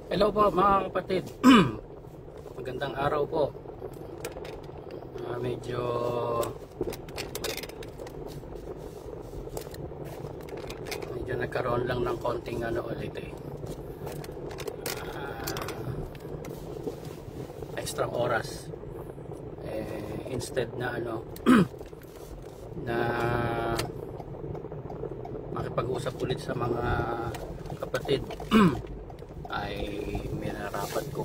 Hello po mga kapatid. Magandang araw po. Medyo nagkaroon lang ng konting ulit extra oras instead na na makipag-usap ulit sa mga kapatid ay minarapat ko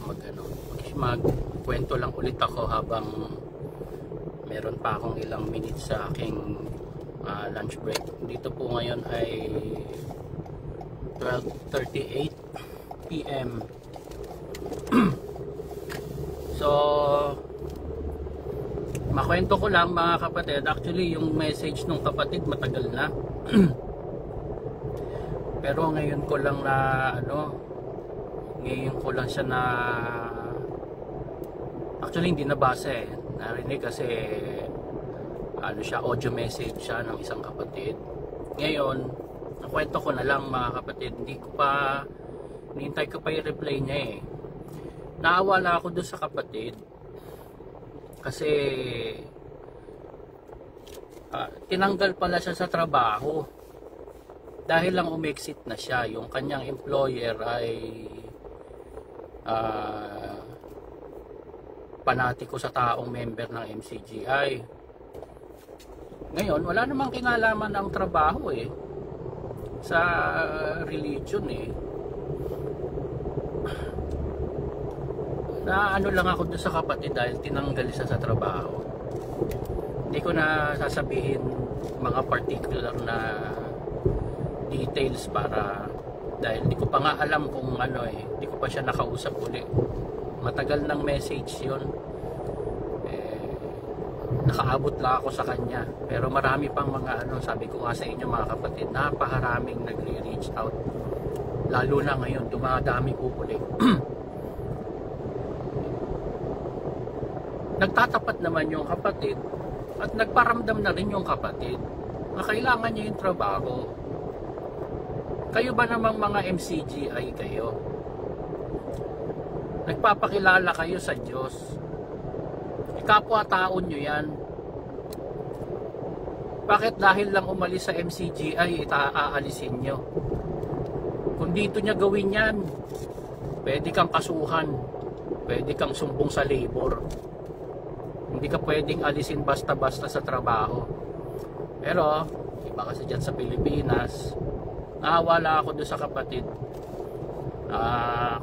magkwento lang ulit ako habang meron pa akong ilang minutes sa aking lunch break. Dito po ngayon ay 12:38 PM. So makwento ko lang mga kapatid, actually yung message ng kapatid matagal na pero ngayon ko lang siya na actually hindi nabasa narinig kasi siya, audio message siya ng isang kapatid. Ngayon nakwento ko na lang mga kapatid, hinihintay ko pa yung reply niya naawala ako doon sa kapatid kasi tinanggal pala siya sa trabaho dahil lang umexit na siya. Yung kanyang employer ay panatiko sa taong member ng MCGI. Ngayon wala namang kinalaman ang trabaho sa religion na lang ako doon sa kapatid dahil tinanggal siya sa trabaho. Hindi ko na sasabihin mga particular na details dahil hindi ko pa nga alam kung hindi ko pa siya nakausap uli. Matagal ng message yun, nakaabot lang ako sa kanya, pero marami pang mga sabi ko nga sa inyo mga kapatid, napakaraming nagre-reach out, lalo na ngayon dumadami po uli. Nagtatapat naman yung kapatid at nagparamdam na rin yung kapatid na kailangan niya yung trabaho. Kayo ba namang mga MCGI kayo? Nagpapakilala kayo sa Diyos. Kapwa-taon nyo yan. Bakit dahil lang umalis sa MCGI aalisin nyo? Kung dito niya gawin yan, pwede kang kasuhan, pwede kang sumbong sa labor. Hindi ka pwedeng alisin basta-basta sa trabaho. Pero iba kasi dyan sa Pilipinas, nawala ako doon sa kapatid.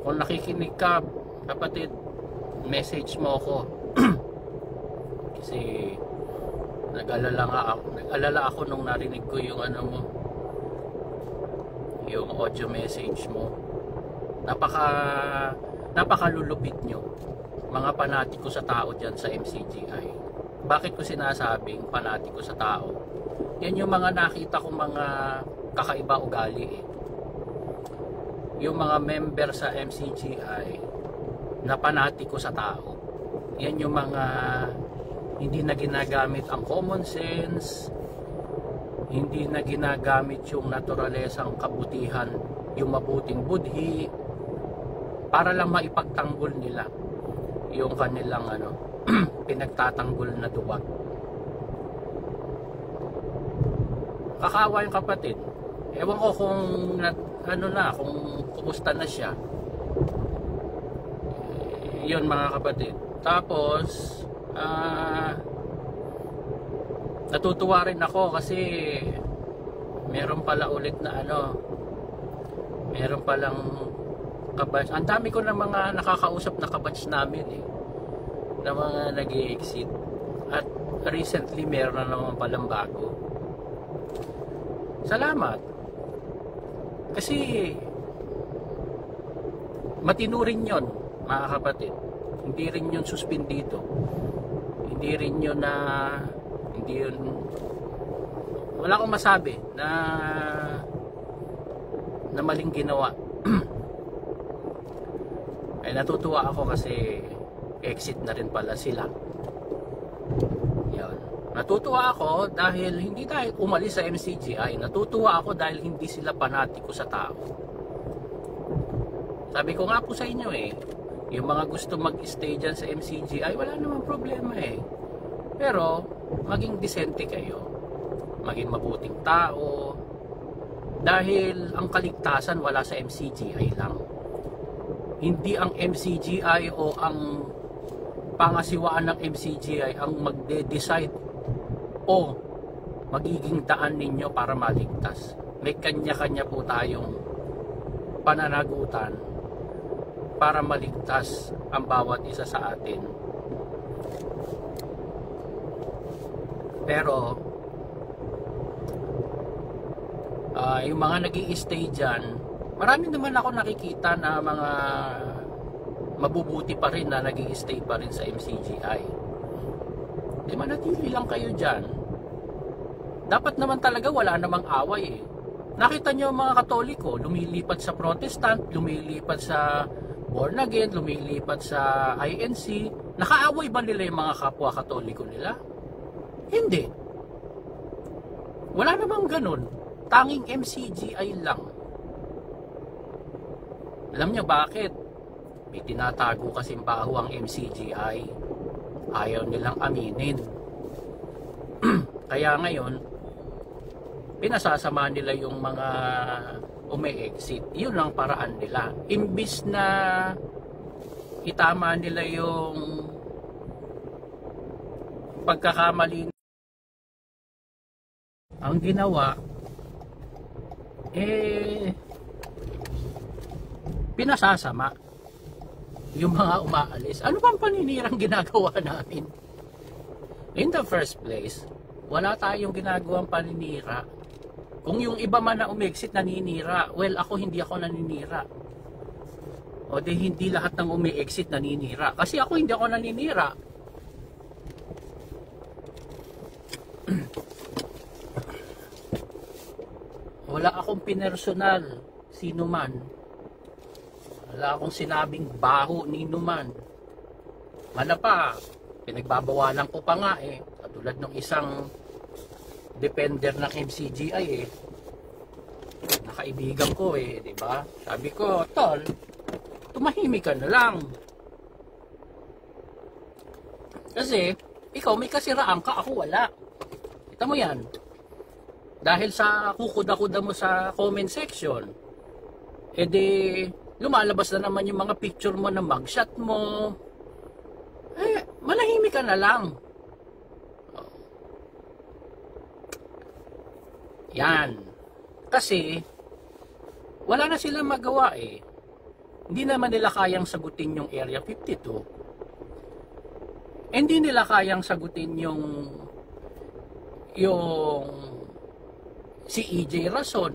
Kung nakikinig ka kapatid, message mo ako. Kasi nag-alala ako nung narinig ko yung yung audio message mo. Napakalulupit nyo, mga panatiko sa tao dyan sa MCGI. Bakit ko sinasabing panatiko sa tao? Yan yung mga nakita kong mga kakaiba ugali yung mga member sa MCGI na panatiko sa tao. Yan yung mga hindi na ginagamit ang common sense, hindi na ginagamit yung naturalesang kabutihan, yung mabuting budhi, para lang maipagtanggol nila yung kanilang pinagtatanggol na duwag. Kakawa yung kapatid. Ewan ko kung kung kumusta na siya. Yun mga kapatid. Tapos natutuwa rin ako kasi meron pala ulit na meron palang kabatch. Ang dami ko na mga nakakausap na kabatch namin na mga nag-i-exit, at recently meron na naman palang bago. Salamat kasi matino rin yun mga kapatid. Hindi rin yun suspendito, hindi rin yun wala akong masabi na maling ginawa. Ay natutuwa ako kasi exit na rin pala sila. Yan. Natutuwa ako dahil hindi dahil umalis sa MCGI. Natutuwa ako dahil hindi sila panatiko sa tao. Sabi ko nga po sa inyo yung mga gusto mag-stay dyan sa MCGI, wala namang problema Pero, maging disente kayo. Maging mabuting tao. Dahil ang kaligtasan wala sa MCGI lang. Hindi ang MCGI o ang pangasiwaan ng MCGI ang magde-decide o magiging daan ninyo para maligtas. May kanya-kanya po tayong pananagutan para maligtas ang bawat isa sa atin. Pero yung mga nag-i-stay dyan, marami naman ako nakikita na mga mabubuti pa rin na nag-i-stay pa rin sa MCGI. Di manatili lang kayo dyan. Dapat naman talaga wala namang away Nakita nyo mga Katoliko, lumilipat sa Protestant, lumilipat sa Born Again, lumilipat sa INC. Nakaaway ba nila yung mga kapwa Katoliko nila? Hindi. Wala namang ganun. Tanging MCGI lang. Alam nyo bakit? May tinatago kasing baho ang MCGI. Ayaw nilang aminin. Kaya ngayon, pinasasama nila yung mga umi-exit. Yun ang paraan nila. Imbis na itama nila yung pagkakamali, ang ginawa pinasasama yung mga umaalis. Ano bang paninirang ginagawa namin? In the first place, wala tayong ginagawang paninira. Kung yung iba man na umexit naninira, well, hindi ako naninira. O di hindi lahat ng umi-exit naninira. Kasi ako hindi ako naninira. Wala akong pinersonal sino man. Wala akong sinabing baho nino man. Mana pa, pinagbabawalan ko pa nga katulad ng isang defender ng MCGI nakaibigan ko di ba? Sabi ko, tol, tumahimik ka na lang. Kasi ikaw may kasiraan ka, ako wala. Kita mo yan. Dahil sa kukuda-kuda mo sa comment section, lumalabas na naman yung mga picture mo na mugshot mo. Manahimik ka na lang. Yan. Kasi wala na silang magawa Hindi naman nila kayang sagutin yung Area 52. Hindi nila kayang sagutin yung si EJ Rason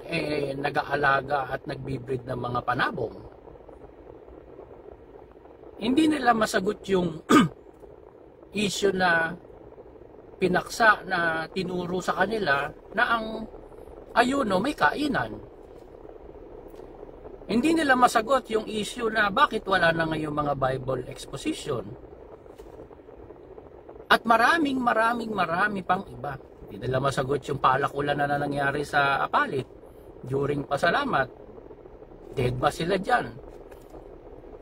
nag-aalaga at nagbibreed ng mga panabong. Hindi nila masagot yung issue na pinaksa na tinuro sa kanila na ang ayuno may kainan. Hindi nila masagot yung issue na bakit wala na ngayong mga Bible exposition. At marami pang iba. Hindi nila masagot yung palakulan na nangyari sa Apalit during pasalamat. Dead ba sila dyan?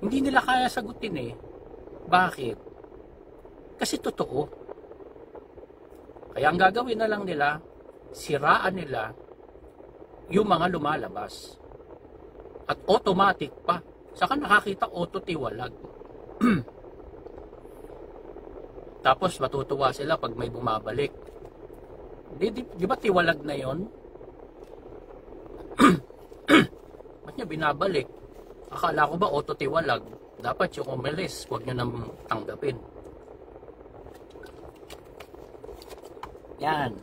Hindi nila kaya sagutin Bakit? Kasi totoo. Kaya ang gagawin na lang nila, siraan nila yung mga lumalabas. At automatic pa. Saka nakakita auto-tiwalag. Tapos matutuwa sila pag may bumabalik. Di ba tiwalag na yon? Ba't niya binabalik? Akala ko ba auto-tiwalag? Dapat yung umalis, huwag nyo nang tanggapin. Yan.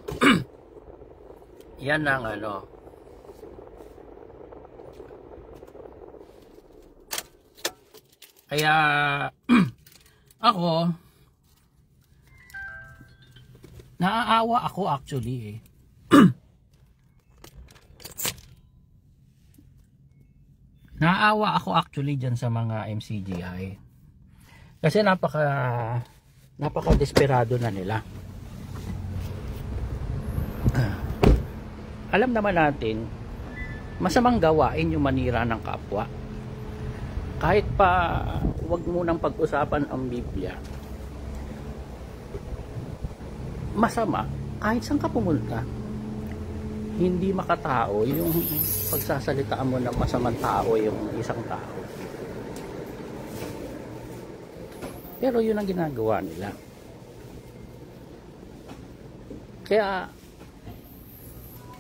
Yan ang Kaya ako naaawa ako actually Naaawa ako actually dyan sa mga MCGI. Kasi napaka desperado na nila. Alam naman natin, masamang gawain yung manira ng kapwa. kahit pa wag munang pag-usapan ang Biblia, masama kahit saan ka pumunta, hindi makatao yung pagsasalitaan mo ng masamang tao yung isang tao. Pero yun ang ginagawa nila. Kaya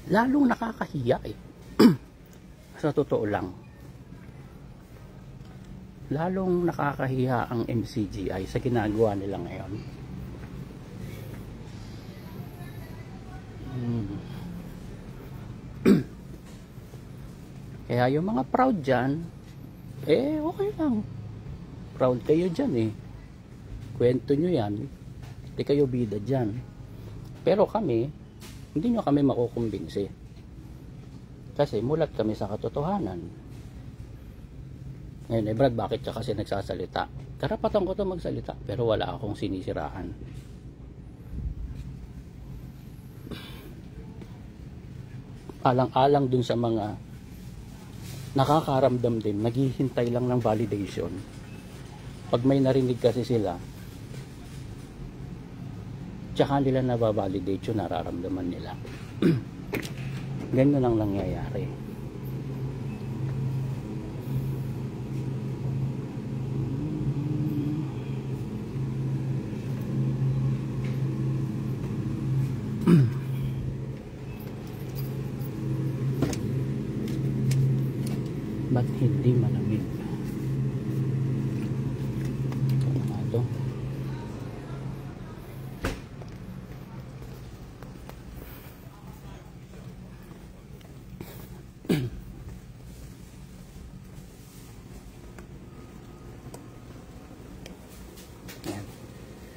lalong nakakahiya eh. Sa totoo lang, lalong nakakahiya ang MCGI sa ginagawa nila ngayon. Kaya yung mga proud dyan, okay lang, proud kayo dyan kwento nyo yan, hindi kayo bida dyan. Pero kami, hindi nyo kami makukumbinsi kasi mulat kami sa katotohanan. Ngayon Brad, bakit ka kasi nagsasalita? Karapatan ko to magsalita, pero wala akong sinisiraan. Alang-alang dun sa mga nakakaramdam din, naghihintay lang ng validation. Pag may narinig kasi sila, tsaka nila nababalidate yung nararamdaman nila. Ganyan ang nangyayari. Ba't hindi malamig? Ito.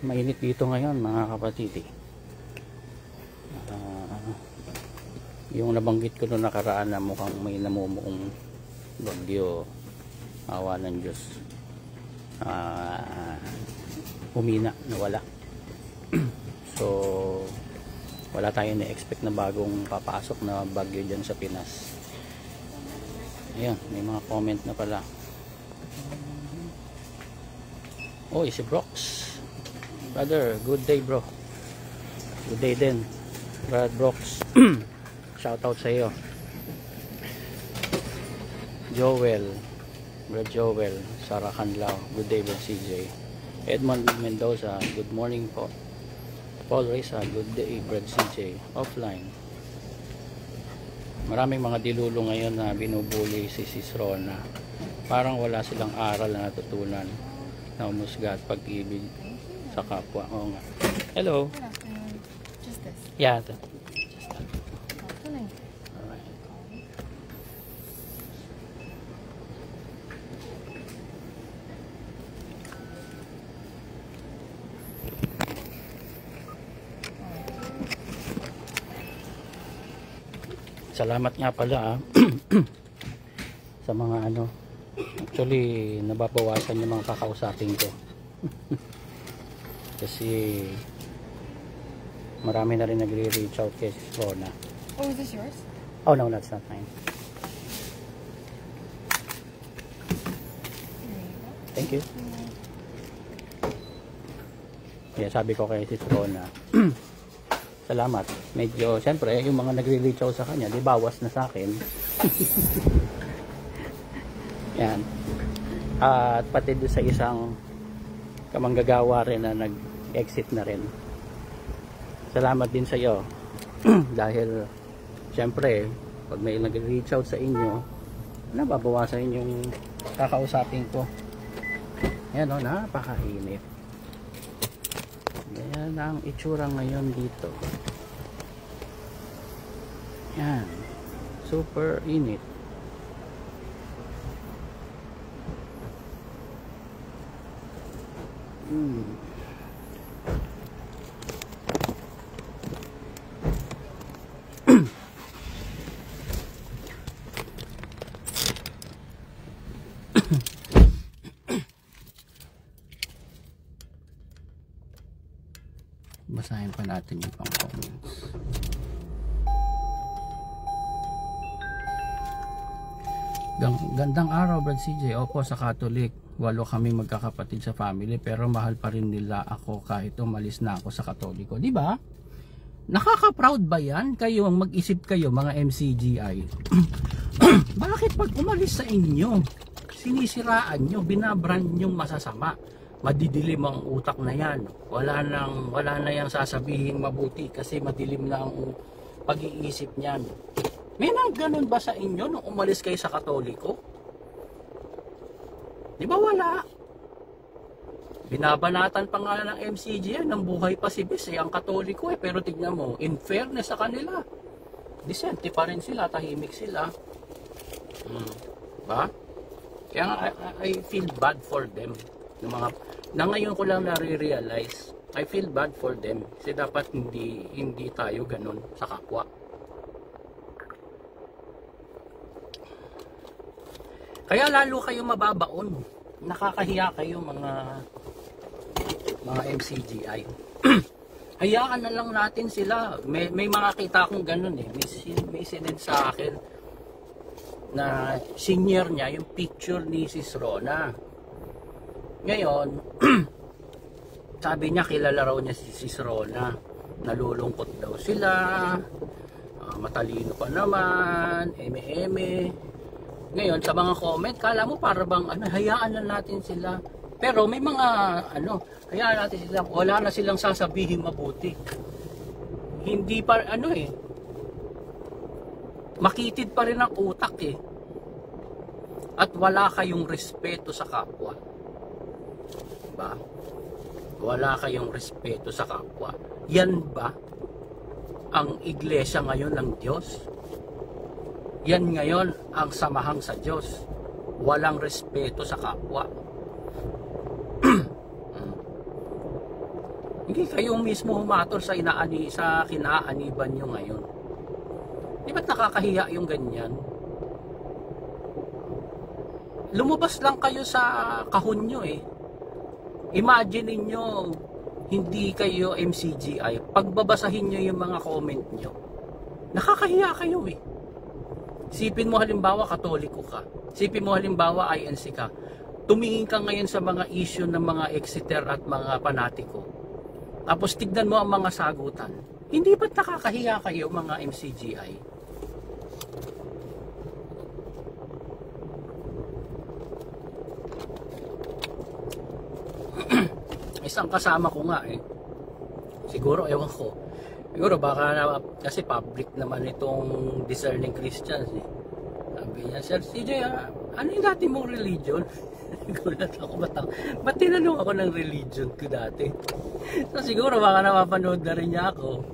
Mainit dito ngayon mga kapatid yung nabanggit ko noong nakaraan na mukhang may namumuong bagyo, awa ng Diyos, humina, nawala. So wala tayong na-expect na bagong papasok na bagyo dyan sa Pinas. Ayan, may mga comment na pala. Si Brooks, brother, good day bro. Good day din, Brad Brooks. Shout out sa iyo. Joel, Brad Joel, Sarah Canlao, good day Brad CJ. Edmond Mendoza, good morning po. Paul Reza, good day Brad CJ. Offline. Maraming mga dilulo ngayon na binubuli si Sis Rona. Parang wala silang aral na natutunan na umusga at pag-ibig sa kapwa. Oo nga. Hello. Just this. Yeah. Alright. Salamat nga pala sa mga actually nababawasan yung mga kakausapin ko. Kasi marami na rin nagre-reach out kay Rona. Oh, is this yours? Oh no, that's not mine. Thank you. Yeah, sabi ko kay Sis Rona, salamat. Medyo, siyempre, yung mga nagre-reach out sa kanya, di bawas na sa akin. Yan. At pati doon sa isang kamanggagawa rin na nag-exit na rin. Salamat din sa iyo. Dahil, siyempre, pag may nag-reach out sa inyo, nababawasan yung kakausapin ko. Yan o, napakainit. Yan ang itsura ngayon dito. Yan. Super init. Basahin pa natin yung pang comments. Gandang araw, Brad CJ. Opo, sa Catholic, 8 kami magkakapatid sa family, pero mahal pa rin nila ako kahit umalis na ako sa Katoliko. Di ba? Nakaka-proud ba yan? Kayo, mag-isip kayo mga MCGI. Bakit pag umalis sa inyo, sinisiraan nyo, binabrand nyo masasama? Madidilim ang utak na yan. Wala na yang sasabihin mabuti kasi madilim na ang pag-iisip niyan. May nang ganun ba sa inyo nung umalis kayo sa Katoliko? Di ba wala? Binabanatan pa nga ng MCG yan, ng buhay pa si Bis ang Katoliko pero tignan mo, in fairness sa kanila, disente pa rin sila, tahimik sila. Ba? Kaya nga, I feel bad for them. Yung mga, na ngayon ko lang nare-realize, I feel bad for them. Kasi dapat hindi tayo ganun sa kapwa. Kaya lalo kayo mababaon. Nakakahiya kayo mga MCGI. Hayaan na lang natin sila. May mga kita akong ganun eh. May sinend sa akin na senior niya yung picture ni Sis Rona. Ngayon, sabi niya kilala raw niya si Sis Rona. Nalulungkot daw sila. Matalino pa naman. Eme-eme. Ngayon, sa mga comment, kala mo para bang hayaan na natin sila. Pero may mga hayaan natin sila, wala na silang sasabihin mabuti. Hindi pa makitid pa rin ang utak eh. At wala kayong respeto sa kapwa. Diba? Wala kayong respeto sa kapwa. Yan ba ang iglesia ngayon ng Diyos? Yan ngayon ang samahang sa Diyos. Walang respeto sa kapwa. Hindi kayo mismo humatol sa kinaaniban nyo ngayon. Di ba't nakakahiya yung ganyan? Lumabas lang kayo sa kahon nyo eh. Imagine ninyo, hindi kayo MCGI. Pagbabasahin nyo yung mga comment nyo, nakakahiya kayo eh. Sipin mo halimbawa Katoliko ka. Sipin mo halimbawa INC ka. Tumingin ka ngayon sa mga issue ng mga Exeter at mga panatiko. Tapos tignan mo ang mga sagutan. Hindi ba't nakakahiya kayo mga MCGI? Isang kasama ko nga eh. Siguro ewan ko. Siguro baka na, kasi public naman itong discerning Christians eh. Sabi niya, Sir CJ, ano yung dati mong religion? Gulat ako, ba't tinanong ako ng religion ko dati? So siguro baka napapanood na rin niya ako.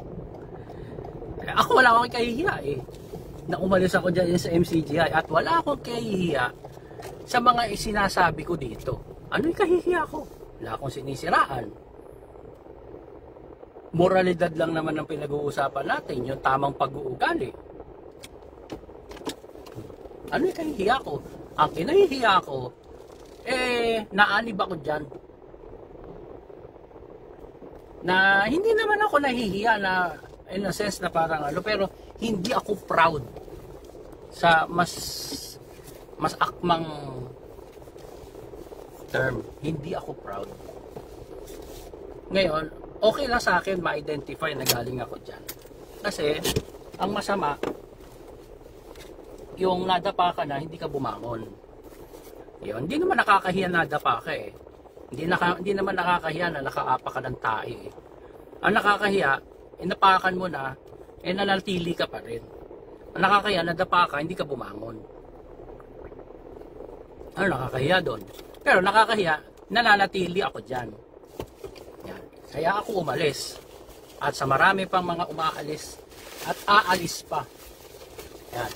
Ako wala akong kahihiya eh. Na umalis ako dyan sa MCGI at wala akong kahihiya sa mga sinasabi ko dito. Ano yung kahihiya ko? Wala akong sinisiraan. Moralidad lang naman ang pinag-uusapan natin, yung tamang pag-uugali. Ano yung kahihiya ko? Ang kinahihiya ko, naanib ako dyan. Na hindi naman ako nahihiya na, in a sense na parang pero hindi ako proud sa mas akmang term. Hindi ako proud. Ngayon, okay lang sa akin ma-identify na galing ako dyan. Kasi, ang masama, yung nadapa ka na, hindi ka bumangon. Yun, hindi naman nakakahiya nadapa ka eh. Hindi naman nakakahiya na nakaapa ka ng tae eh. Ang nakakahiya, inapakan mo na, nanatili ka pa rin. Ang nakakahiya, nadapa ka, hindi ka bumangon. Ano nakakahiya doon? Pero nakakahiya, nananatili ako dyan. Yan. Kaya ako umalis. At sa marami pang mga umaalis at aalis pa. Yan.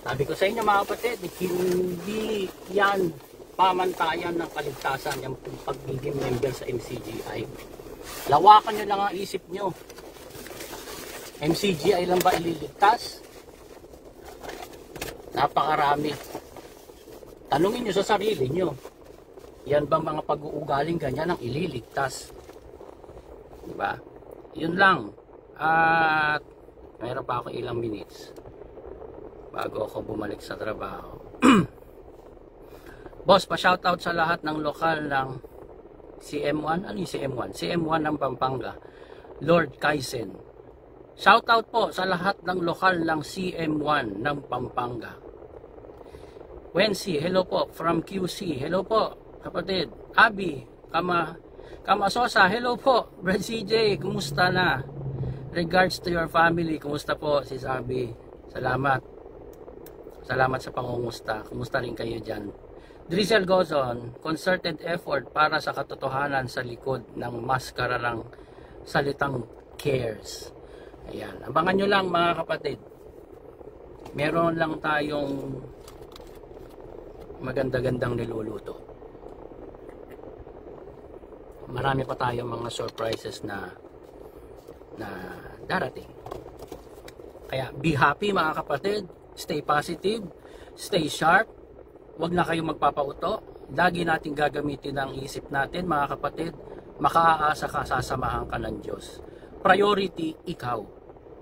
Sabi ko sa inyo mga kapatid, hindi yan pamantayan ng kaligtasan yung pagiging member sa MCGI. Lawakan nyo lang ang isip nyo. MCGI lang ba ililigtas? Napakarami. Tanungin nyo sa sarili nyo. Yan ba mga pag-uugaling ganyan ang ililigtas? Diba? Yun lang. At mayroon pa ako ilang minutes bago ako bumalik sa trabaho. Boss, pa-shoutout sa lahat ng lokal ng CM1. Ano yung CM1? CM1 ng Pampanga. Lord Kaisen. Shoutout po sa lahat ng lokal ng CM1 ng Pampanga. Wency, hello po. From QC, hello po, kapatid. Abby, Kamasosa, hello po. Brad CJ, kumusta na? Regards to your family, kumusta po, Sis Abby? Salamat. Salamat sa pangumusta. Kumusta rin kayo dyan? Drizzle Gozon, concerted effort para sa katotohanan sa likod ng maskara ng salitang cares. Ayan. Abangan nyo lang mga kapatid. Meron lang tayong maganda-gandang niluluto. Marami pa tayong mga surprises na darating. Kaya be happy mga kapatid. Stay positive. Stay sharp. Huwag na kayong magpapauto. Lagi natin gagamitin ang isip natin mga kapatid. Makaaasa ka, sasamahan ka ng Diyos. Priority, ikaw.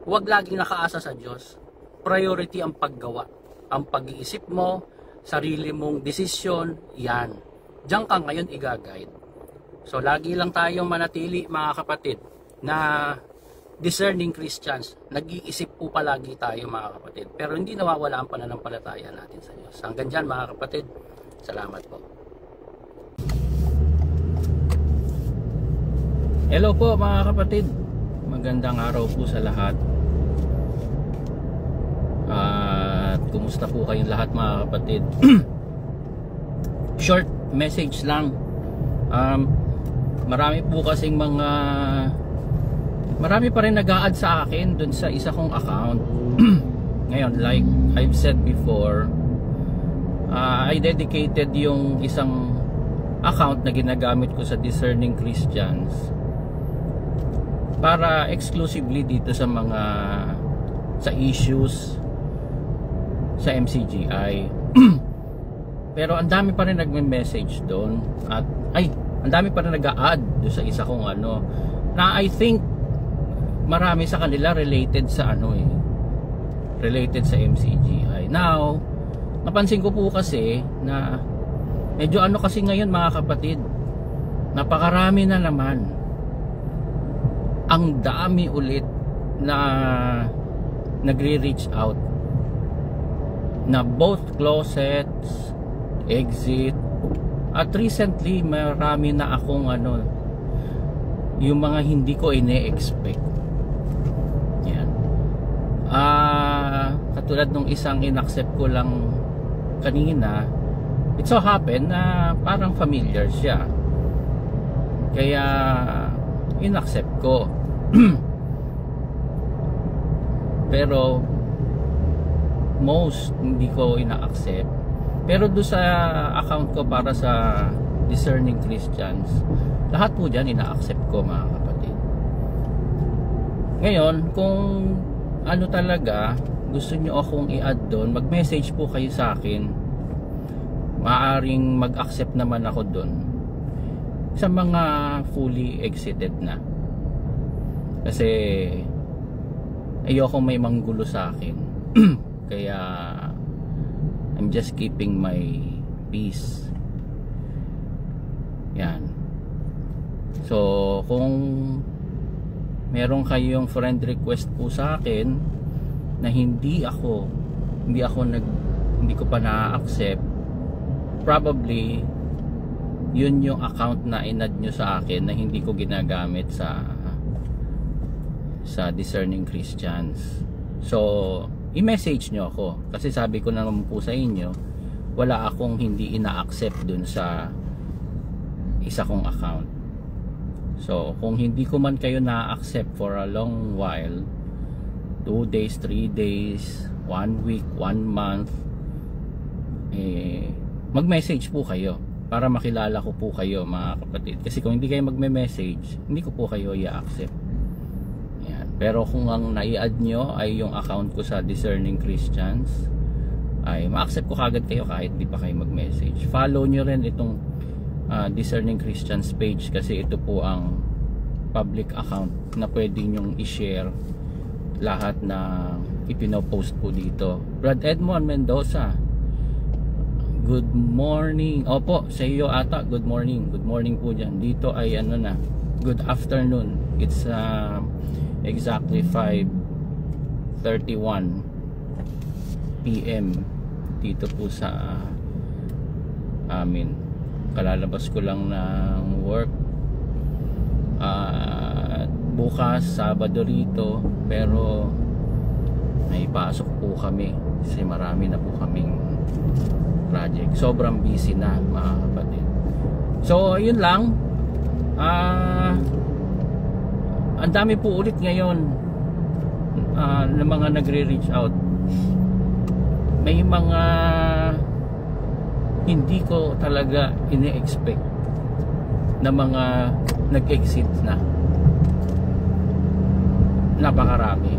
Huwag laging nakaasa sa Diyos. Priority ang paggawa. Ang pag-iisip mo, sarili mong desisyon, yan. Diyan ka ngayon i-guide. So lagi lang tayong manatili mga kapatid na discerning Christians. Nag-iisip po palagi tayo mga kapatid. Pero hindi nawawala ang pananampalataya natin sa Diyos. Hanggang dyan mga kapatid. Salamat po. Hello po mga kapatid. Magandang araw po sa lahat. At kumusta po kayong lahat mga kapatid? Short message lang. Marami po kasing marami pa rin nag-a-add sa akin dun sa isa kong account. Ngayon, like I've said before, I dedicated yung isang account na ginagamit ko sa Discerning Christians para exclusively dito sa sa issues sa MCGI. Pero ang dami pa rin nagme-message doon at ang dami pa rin nag-a-add doon sa isa kong na I think marami sa kanila related sa related sa MCGI. Now, napansin ko po kasi na medyo kasi ngayon mga kapatid, napakarami na naman. Ang dami ulit na nagre-reach out na both closets, exit, at recently marami na akong yung mga hindi ko ine-expect. Yan. Katulad nung isang inaccept ko lang kanina, it so happen na parang familiar siya. Kaya inaccept ko. Pero most hindi ko ina-accept. Pero do sa account ko para sa Discerning Christians, lahat po dyan ina-accept ko mga kapatid. Ngayon, kung talaga gusto nyo akong i-add doon, mag-message po kayo sa akin. Maaring mag-accept naman ako doon sa mga fully exited na. Kasi ayoko may manggulo sa akin. Kaya I'm just keeping my peace. Yan. So kung meron kayong friend request po sa akin na hindi ko pa na-accept, probably yun yung account na inad nyo sa akin na hindi ko ginagamit sa Discerning Christians. So i-message nyo ako kasi sabi ko naman po sa inyo, wala akong hindi ina-accept dun sa isa kong account. So kung hindi ko man kayo na-accept for a long while, 2 days, 3 days, 1 week, 1 month, mag-message po kayo para makilala ko po kayo mga kapatid. Kasi kung hindi kayo magme-message, hindi ko po kayo i-accept. Yan. Pero kung ang nai-add nyo ay yung account ko sa Discerning Christians, ay ma-accept ko kagad kayo kahit di pa kayo mag-message. Follow nyo rin itong Discerning Christians page kasi ito po ang public account na pwede nyong i-share lahat na ipinopost po dito. Brad Edmond Mendoza, Good morning. Opo, sa iyo ata. Good morning. Good morning po dyan. Dito ay ano na. Good afternoon. It's exactly 5:31 PM dito po sa amin. Kalalabas ko lang ng work. Bukas Sabado rito, pero may pasok po kami kasi marami na po kaming project. Sobrang busy na, mga kapatid. So yun lang. Ang dami po ulit ngayon na mga nagre-reach out. May mga hindi ko talaga ini-expect na mga nag-exit na. Napakarami.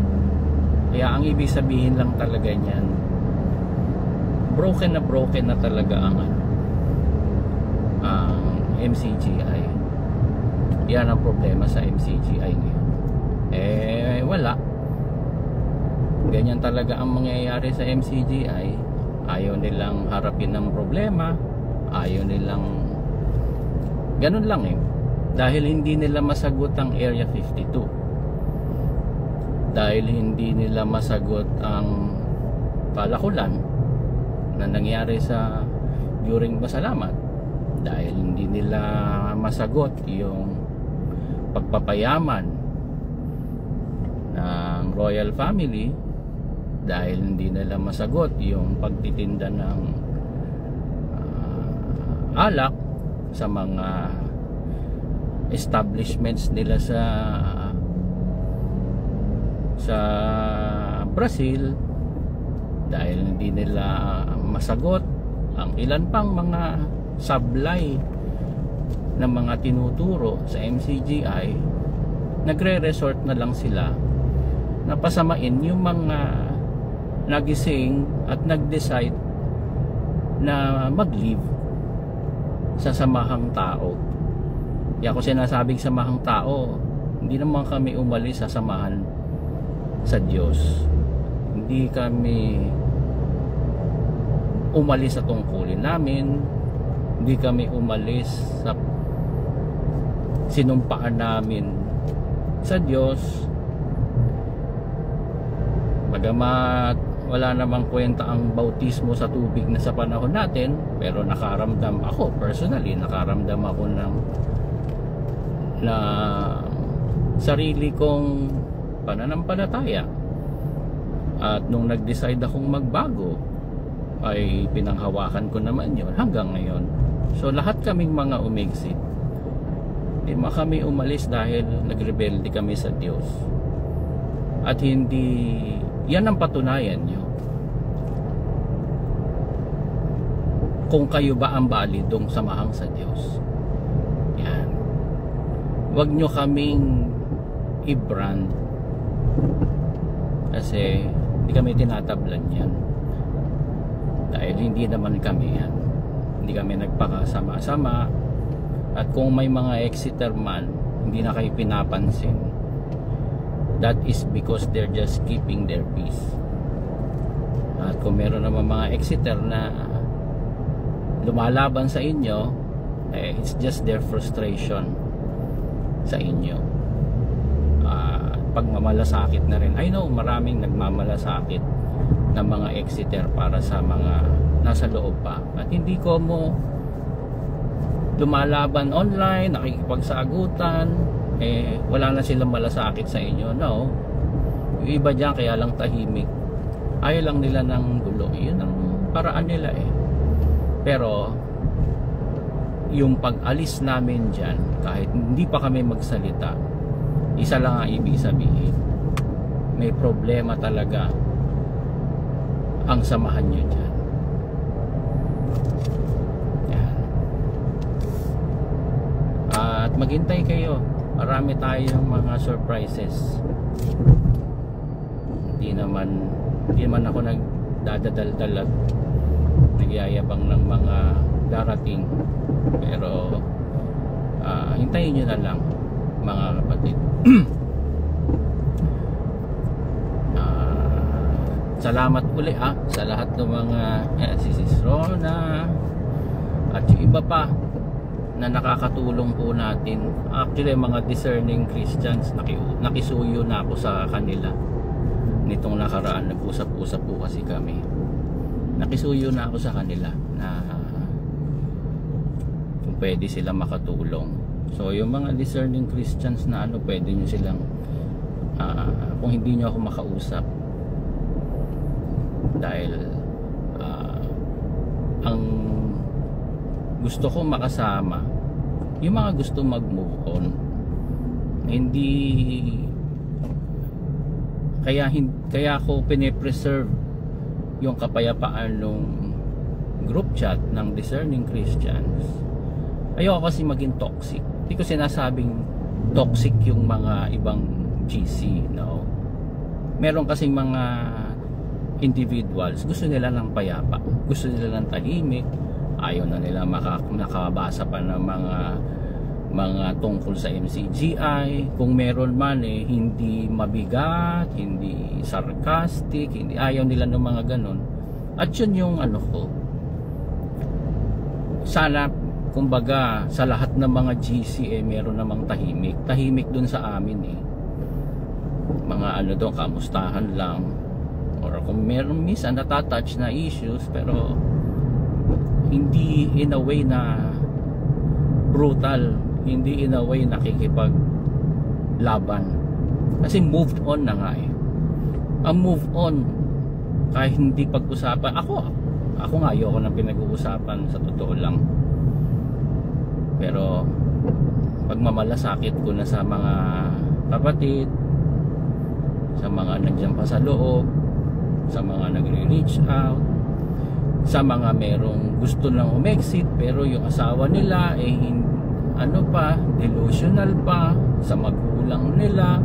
Kaya ang ibig sabihin lang talaga niyan, broken na talaga ang MCGI. Yan ang problema sa MCGI ngayon. Wala. Ganyan talaga ang mangyayari sa MCGI. Ayaw nilang harapin ng problema. Ayaw nilang ganun lang dahil hindi nila masagot ang Area 52, dahil hindi nila masagot ang palakulan na nangyari sa during Masalamat, dahil hindi nila masagot yung pagpapayaman ng royal family, dahil hindi nila masagot yung pagtitinda ng alak sa mga establishments nila sa Brazil, dahil hindi nila masagot ang ilan pang mga sablay ng mga tinuturo sa MCGI. Nagre-resort na lang sila na pasamain yung mga nagising at nag-decide na mag-leave sa samahang tao. Kaya ako sinasabing samahang tao, hindi naman kami umalis sa samahan sa Diyos. Hindi kami umalis sa tungkulin namin, hindi kami umalis sa sinumpaan namin sa Diyos. Bagamat wala namang kwenta ang bautismo sa tubig na sa panahon natin, pero nakaramdam ako, personally nakaramdam ako na sarili kong pananampalataya. At nung nag-decide akong magbago, ay pinanghawakan ko naman yon hanggang ngayon. So lahat kaming mga umexit, hindi kami umalis dahil nagrebelde kami sa Diyos. At hindi yan ang patunayan nyo kung kayo ba ang balidong samahang sa Diyos. Yan. Huwag nyo kaming i-brand kasi hindi kami tinatablan yan, dahil hindi naman kami yan. Hindi kami nagpakasama-sama. At kung may mga exiter man, hindi na kayo pinapansin. That is because they're just keeping their peace. At kung meron naman mga exiter na lumalaban sa inyo, it's just their frustration sa inyo. Pagmamalasakit na rin. I know maraming nagmamalasakit ng mga exiter para sa mga nasa loob pa. At hindi ko mo lumalaban online, nakikipagsagutan, wala na silang malasakit sa inyo. No. Yung iba dyan kaya lang tahimik. Ayaw lang nila ng gulo. Yun ang paraan nila Pero yung pag-alis namin dyan, kahit hindi pa kami magsalita, isa lang ang ibig sabihin, may problema talaga ang samahan nyo dyan. Yan. At maghintay kayo, marami tayong mga surprises. Hindi naman ako nagdadaldal at nagyayabang ng mga darating, pero hintayin nyo na lang, mga kapatid. Salamat uli sa lahat ng mga si Sis Rona, pa na nakakatulong po natin. Actually, mga discerning Christians, nakisuyo na ako sa kanila. Nitong nakaraan, nag-usap-usap po kasi kami. Nakisuyo na ako sa kanila na kung pwede sila makatulong. So, yung mga discerning Christians na pwede nyo silang, kung hindi nyo ako makausap, dahil ang gusto ko makasama yung mga gusto mag-move on, hindi kaya ako pine-preserve yung kapayapaan ng group chat ng discerning Christians. Ayoko kasi maging toxic. Hindi ko sinasabing toxic yung mga ibang GC, no? Meron kasing mga individuals, gusto nila ng payapa, gusto nila ng tahimik, ayaw na nila makabasa pa ng mga tungkol sa MCGI. Kung meron man hindi mabigat, hindi sarcastic, hindi, ayaw nila ng mga ganon. At yun yung ko, sana kumbaga sa lahat ng mga GC meron namang tahimik dun sa amin mga doon, kamustahan lang, or kung meron minsan natatouch na issues, pero hindi in a way na brutal, hindi in a way nakikipag laban, kasi moved on na nga ang move on, kahit hindi pag-usapan. Ako nga ayoko nang pinag-uusapan, sa totoo lang. Pero pagmamalasakit ko na sa mga kapatid, sa mga nandiyan pa sa loob, sa mga nagre-reach out, sa mga merong gusto lang umexit pero yung asawa nila delusional pa, sa magulang nila.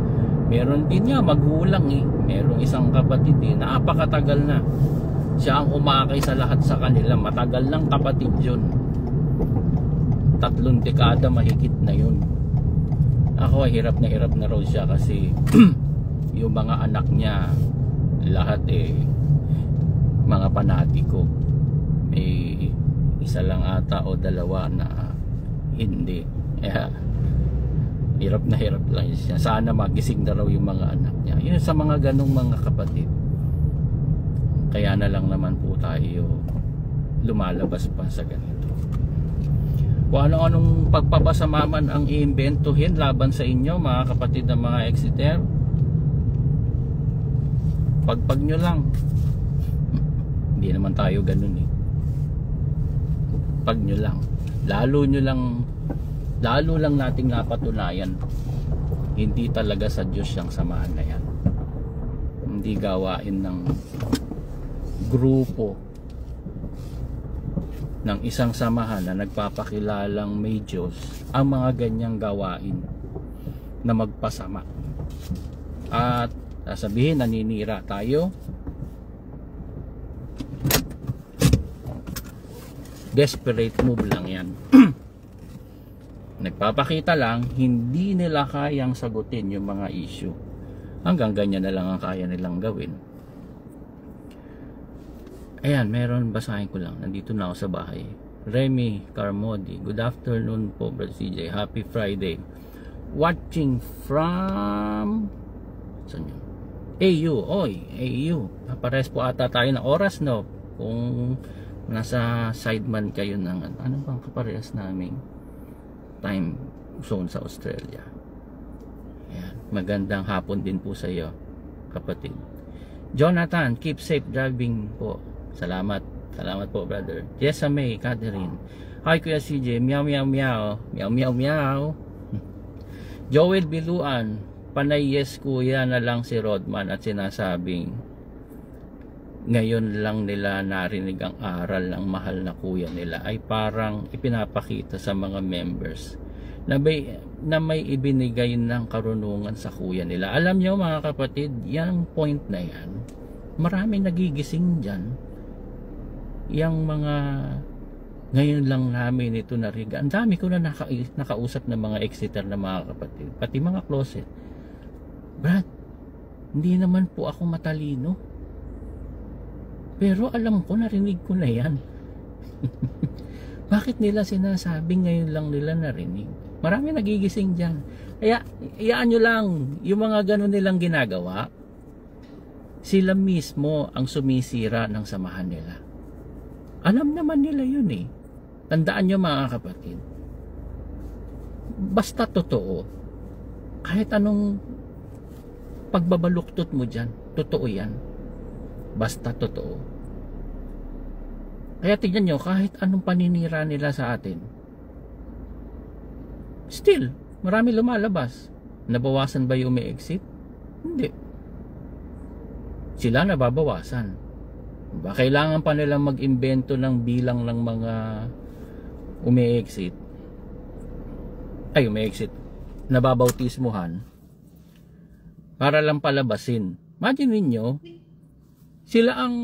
Meron din niya magulang merong isang kapatid napakatagal na siya ang umakay sa lahat sa kanila, matagal ng kapatid yun, 3 dekada mahigit na yun. Ako hirap na raw siya kasi yung mga anak niya lahat mga panatiko. May isa lang ata o 2 na hindi. Hirap lang siya. Sana magising na raw yung mga anak niya. Yun sa mga ganong mga kapatid. Kaya na lang naman po tayo lumalabas pa sa ganito. Kung ano-anong pagpapasama man ang iimbentuhin laban sa inyo, mga kapatid ng mga Exeter, pagpag nyo lang. Hindi naman tayo ganun pag nyo lang, lalo lang nating napatunayan hindi talaga sa Diyos yung samahan na yan. Hindi gawain ng grupo ng isang samahan na nagpapakilalang may Diyos ang mga ganyang gawain na magpasama. At sasabihin naninira tayo, desperate move lang yan. Nagpapakita lang hindi nila kayang sagutin yung mga issue, hanggang ganyan na lang ang kaya nilang gawin. Ayan, meron, basahin ko lang, nandito na ako sa bahay. Remy Carmody, good afternoon po Brother CJ, happy Friday, watching from saan yun? AU, AU. Pares po ata tayo ng oras, no? Kung nasa sideman kayo ng ano bang kaparehas naming time zone sa Australia. Ayan. Magandang hapon din po sa iyo, kapatid. Jonathan, keep safe driving po. Salamat po brother. Jessa May, Catherine, hi Kuya CJ, meow meow meow, meow meow meow. Joel Biluan, panay yes kuya na lang si Rodman at sinasabing ngayon lang nila narinig ang aral ng mahal na kuya nila, ay parang ipinapakita sa mga members na may ibinigay ng karunungan sa kuya nila. Alam nyo mga kapatid, yung point na yan, maraming nagigising dyan. Yung mga ngayon lang namin ito narinig. Ang dami ko na nakausap ng mga Exeter na mga kapatid, pati mga closet. Brad, hindi naman po ako matalino, pero alam ko, narinig ko na yan. Bakit nila sinasabing ngayon lang nila narinig? Marami nagigising dyan. Kaya, iyaan nyo lang, yung mga ganun nilang ginagawa, sila mismo ang sumisira ng samahan nila. Alam naman nila yun eh. Tandaan nyo mga kapatid, basta totoo, kahit anong pagbabaluktot mo dyan, totoo yan. Basta totoo. Kaya tignan nyo, kahit anong paninira nila sa atin, still, marami lumalabas. Nabawasan ba yung may exit? Hindi. Sila nababawasan. Diba? Kailangan pa nilang mag-imbento ng bilang ng mga umi-exit. Ay, umi-exit. Nababautismuhan. Para lang palabasin. Imagine ninyo, sila ang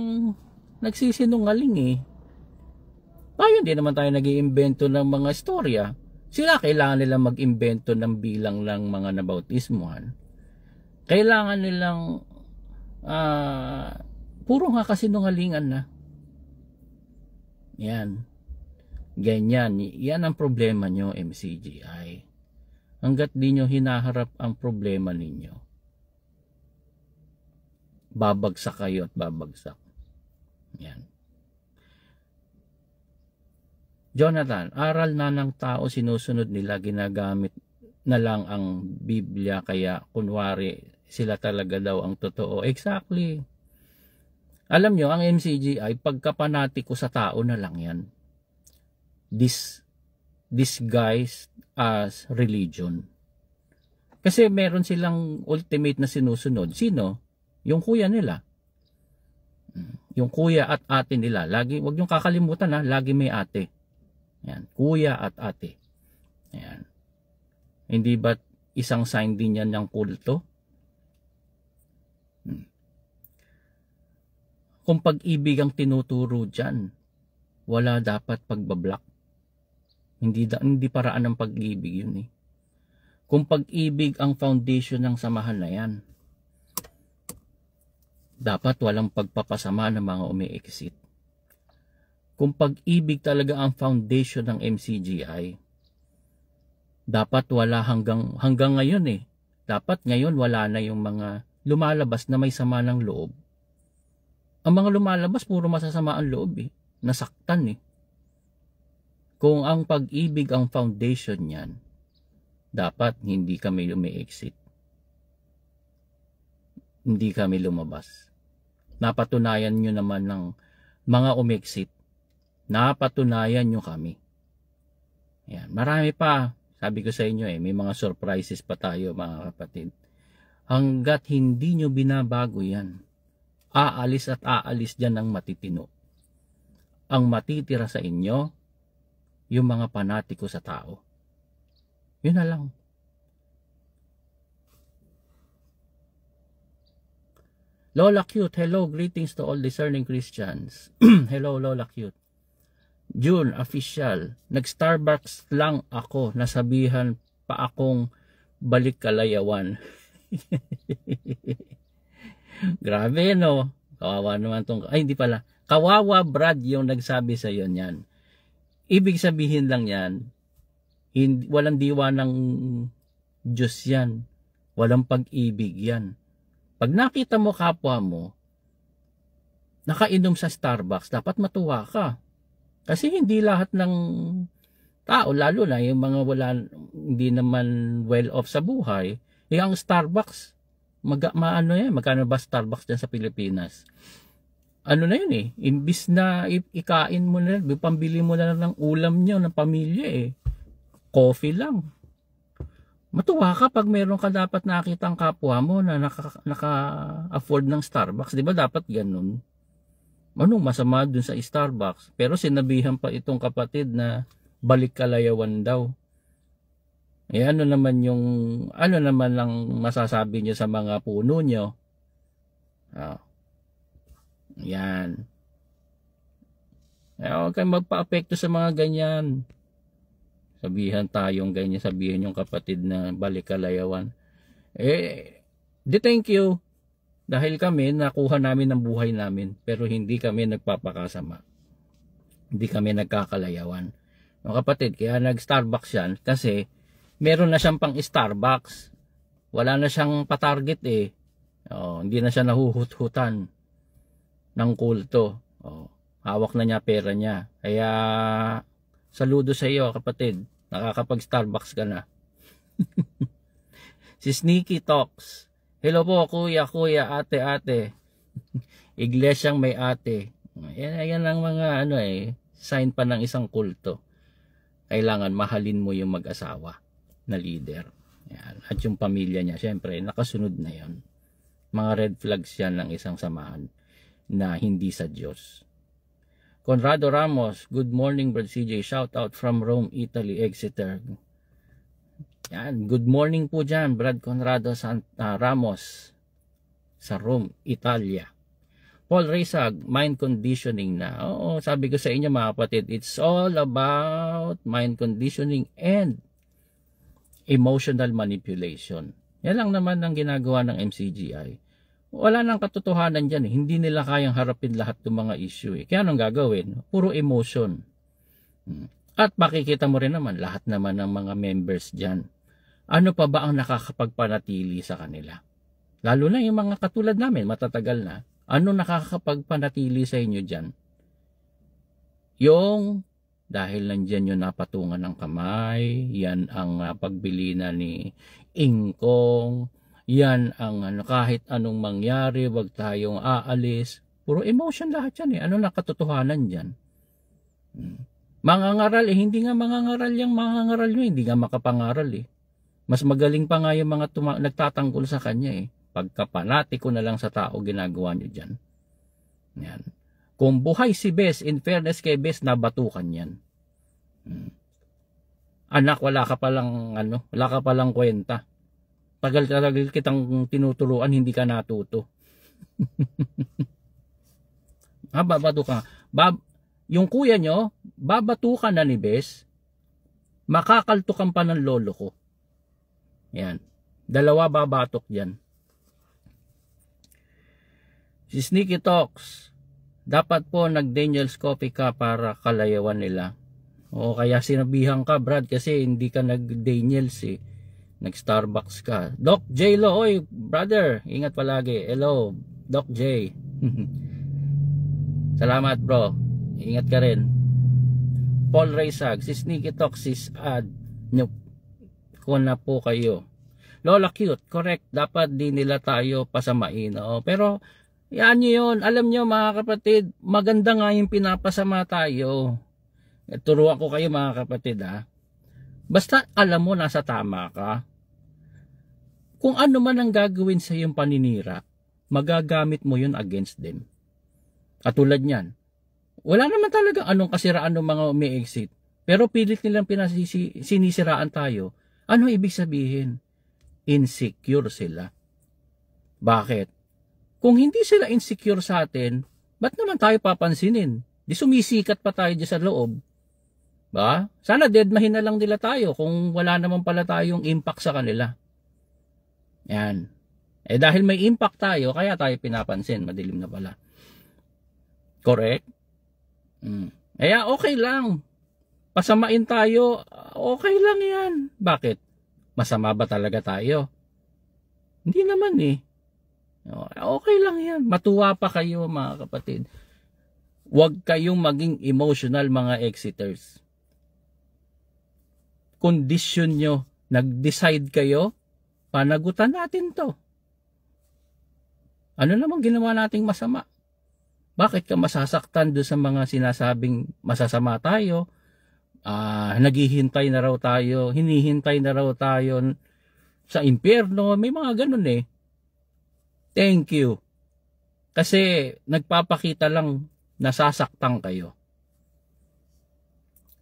nagsisinungaling eh. Tayo hindi naman tayo nag-iimbento ng mga istorya. Sila kailangan nilang mag-imbento ng bilang ng mga nabautismuhan. Kailangan nilang puro nga kasinungalingan na. Yan. Ganyan. Yan ang problema nyo, MCGI. Hanggat di nyo hinaharap ang problema ninyo, babagsak kayo at babagsak. Yan. Jonathan, aral na ng tao sinusunod nila, ginagamit na lang ang Biblia, kaya kunwari sila talaga daw ang totoo. Exactly. Alam nyo, ang MCGI, pagkapanatiko sa tao na lang yan. Disguised as religion. Kasi meron silang ultimate na sinusunod. Sino? Yung kuya nila. Yung kuya at ate nila. Lagi, wag niyong kakalimutan ha, lagi may ate. Yan, kuya at ate. Yan. Hindi ba isang sign din yan ng kulto? Kung pag-ibig ang tinuturo dyan, wala dapat pagbablock. Hindi paraan ng pag-ibig yun eh. Kung pag-ibig ang foundation ng samahan na yan, dapat walang pagpapasama ng mga umi-exit. Kung pag-ibig talaga ang foundation ng MCGI, dapat wala hanggang ngayon eh. Dapat ngayon wala na yung mga lumalabas na may sama ng loob. Ang mga lumalabas puro masasama ang loob eh. Nasaktan eh. Kung ang pag-ibig ang foundation niyan, dapat hindi kami umi-exit. Hindi kami lumabas. Napatunayan nyo naman ng mga umi-exit. Napatunayan nyo kami. Yan. Marami pa. Sabi ko sa inyo eh, may mga surprises pa tayo mga kapatid. Hanggat hindi nyo binabago yan, aalis at aalis dyan ng matitino. Ang matitira sa inyo, yung mga panatiko sa tao. Yun na lang. Lola Cute, hello, greetings to all discerning Christians. Hello Lola Cute. June, official, nag-Starbucks lang ako, nasabihan pa akong balik Kalayawan. Grabe no, kawawa naman tong, ay hindi pala, kawawa Brad yung nagsabi sa iyo niyan. Ibig sabihin lang yan, walang diwa ng Diyos yan, walang pag-ibig yan. Pag nakita mo kapwa mo, nakainom sa Starbucks, dapat matuwa ka. Kasi hindi lahat ng tao, lalo na yung mga hindi naman well off sa buhay, yung Starbucks, magkano ba Starbucks dyan sa Pilipinas? Ano na yun eh, imbis na ikain mo na, pambili mo na ng ulam nyo ng pamilya eh, coffee lang. Matuwa ka pag meron ka dapat nakitang kapwa mo na naka-afford ng Starbucks, di ba dapat ganun? Anong masama dun sa Starbucks? Pero sinabihan pa itong kapatid na balik Kalayawan daw. Eh ano naman lang masasabi niyo sa mga puno niyo? Yan. Huwag kayong magpa-apekto sa mga ganyan. Sabihan tayong ganyan, sabihin yung kapatid na balik Kalayawan. Thank you. Dahil kami, nakuha namin ang buhay namin, pero hindi kami nagpapakasama. Hindi kami nagkakalayawan. Mga kapatid, kaya nag-Starbucks yan kasi meron na siyang pang Starbucks. Wala na siyang patarget eh. Hindi na siya nahuhut-hutan ng kulto. Hawak na niya pera niya. Kaya saludo sa iyo kapatid. Nakakapag-Starbucks ka na. Si Sneaky Talks. Hello po kuya, ate. Iglesyang may ate. Yan ang mga sign pa ng isang kulto. Kailangan mahalin mo yung mag-asawa na leader. Yan. At yung pamilya niya, syempre, nakasunod na yon. Mga red flags yan ng isang samahan na hindi sa Diyos. Conrado Ramos, good morning Brad CJ. Shout out from Rome, Italy, Exeter. Yan, good morning po dyan, Brad Conrado Ramos sa Rome, Italia. Paul Reisag, mind conditioning na. Oo, sabi ko sa inyo mga kapatid, it's all about mind conditioning and emotional manipulation. Yan lang naman ang ginagawa ng MCGI. Wala nang katotohanan dyan. Hindi nila kayang harapin lahat ng mga issue. Kaya anong gagawin? Puro emotion. At makikita mo rin naman, lahat naman ng mga members dyan. Ano pa ba ang nakakapagpanatili sa kanila? Lalo na yung mga katulad namin, matatagal na. Ano nakakapagpanatili sa inyo dyan? Yung dahil nandyan yung napatungan ng kamay, yan ang pagbili na ni Ingkong, yan ang kahit anong mangyari, wag tayong aalis. Puro emotion lahat yan eh. Ano nakatotohanan dyan? Mangangaral eh, hindi nga mangangaral yung mangangaral nyo, hindi nga makapangaral eh. Mas magaling pa nga yung mga nagtatanggol sa kanya eh. Pagkapanatiko na lang sa tao ginagawa nyo dyan. Yan. Kung buhay si Bes, in fairness kay Bes, nabatukan yan. Anak, wala ka palang kwenta. Tagal kitang tinuturuan, hindi ka natuto. Babatukan. Yung kuya nyo, babatukan na ni Bes, makakaltukan pa ng lolo ko. Yan. Dalawa babatok dyan. Si Sneaky Talks, dapat po nag-Daniel's Coffee ka para kalayawan nila. O kaya sinabihan ka Brad kasi hindi ka nag-Daniel's eh. Nag-Starbucks ka. Doc J Lo, oy brother, ingat palagi. Hello, Doc J. Salamat bro. Ingat ka rin. Paul Reisag, si Sneaky Talks is ad. Nope. Kung na po kayo. Lola Cute, correct. Dapat di nila tayo pasamain. Pero yan yun. Alam nyo mga kapatid, maganda nga yung pinapasama tayo. Turuan ko kayo mga kapatid ha. Basta alam mo nasa tama ka. Kung ano man ang gagawin sa iyong paninira, magagamit mo yun against them. Katulad niyan. Wala naman talaga anong kasiraan ng mga umi-exit. Pero pilit nilang sinisiraan tayo. Ano ibig sabihin? Insecure sila. Bakit? Kung hindi sila insecure sa atin, ba't naman tayo papansinin? Di sumisikat pa tayo dyan sa loob. Ba? Sana deadmahin na lang nila tayo kung wala naman pala tayong impact sa kanila. Yan. Dahil may impact tayo, kaya tayo pinapansin. Madilim na pala. Correct? Kaya okay lang. Pasamain tayo, okay lang yan. Bakit? Masama ba talaga tayo? Hindi naman eh. Okay lang yan. Matuwa pa kayo mga kapatid. Huwag kayong maging emotional mga exiters. Kondisyon nyo, nag-decide kayo, panagutan natin to. Ano namang ginawa nating masama? Bakit ka masasaktan doon sa mga sinasabing masasama tayo? Naghihintay na raw tayo, hinihintay na raw tayo sa impyerno. May mga ganun eh. Thank you. Kasi nagpapakita lang nasasaktan kayo.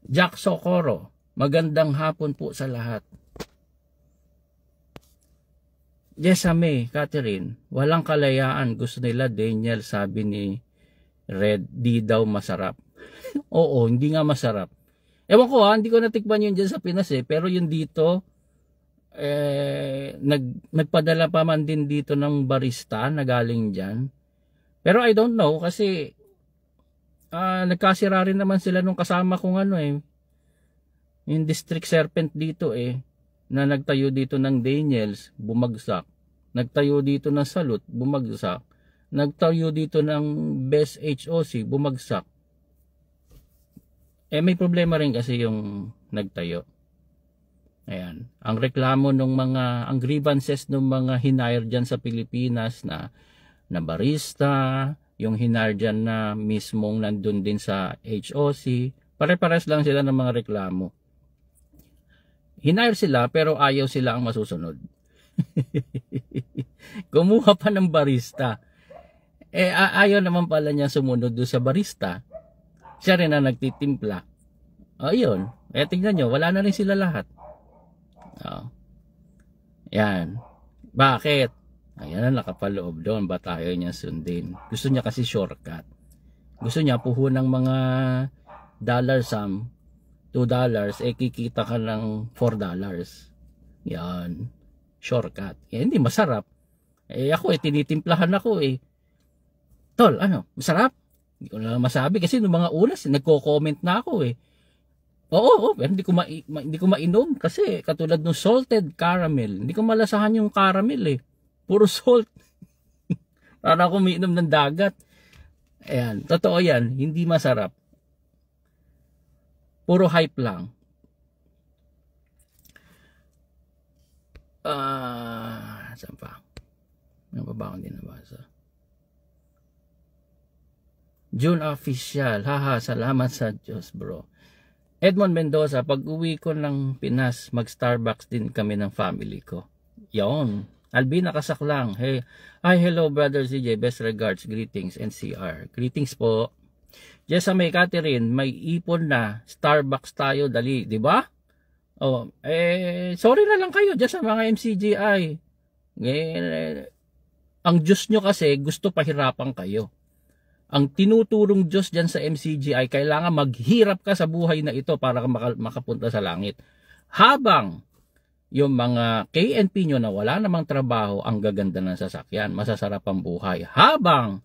Jack Socorro, magandang hapon po sa lahat. Jessame, Catherine, walang kalayaan. Gusto nila Daniel, sabi ni Red, di daw masarap. Oo, hindi nga masarap. Ewan ko hindi ko natikman yun dyan sa Pinas eh. Pero yun dito, nagpadala pa man din dito ng barista na galing dyan. Pero I don't know kasi nagkasira rin naman sila nung kasama kong Yung district serpent dito na nagtayo dito ng Daniels, bumagsak. Nagtayo dito ng Salud, bumagsak. Nagtayo dito ng Best HOC, bumagsak. May problema rin kasi yung nagtayo. Ayan. Ang reklamo ang grievances ng mga hinire dyan sa Pilipinas na barista, yung hinire dyan na mismong nandun din sa HOC, pare-pares lang sila ng mga reklamo. Hinire sila pero ayaw sila ang masusunod. Kumuha pa ng barista. Ayaw naman pala niya sumunod doon sa barista. Siya rin na nagtitimpla. Ayun. Tingnan nyo, wala na rin sila lahat. Yan. Bakit? Ayan na nakapaloob doon. Ba't ayaw niya sundin? Gusto niya kasi shortcut. Gusto niya puhunang mga dollar sum, $2, kikita ka ng $4. Yan. Shortcut. Hindi masarap. Ako tinitimplahan ako Tol, masarap? Hindi ko na masabi kasi nung mga unas, nagko-comment na ako Oo, pero hindi ko mainom kasi katulad ng salted caramel. Hindi ko malasahan yung caramel Puro salt. Para ako umiinom ng dagat. Ayan, totoo yan, hindi masarap. Puro hype lang. Saan pa? Ano pa ba akong dinabasa? June official. Haha, salamat sa Diyos, bro. Edmond Mendoza, pag uwi ko ng Pinas, mag-Starbucks din kami ng family ko. Yon. Albina Kasaklang. Hey, hi, hello brother CJ. Best regards, greetings, NCR. Greetings po. Jessa May Catherine, may ipon na. Starbucks tayo, dali, di ba? Sorry na lang kayo dyan sa mga MCGI. Ang Diyos nyo kasi gusto pahirapan kayo. Ang tinuturong Diyos dyan sa MCGI, kailangan maghirap ka sa buhay na ito para makapunta sa langit. Habang yung mga KNP nyo na wala namang trabaho, ang gaganda ng sasakyan, masasarap ang buhay. Habang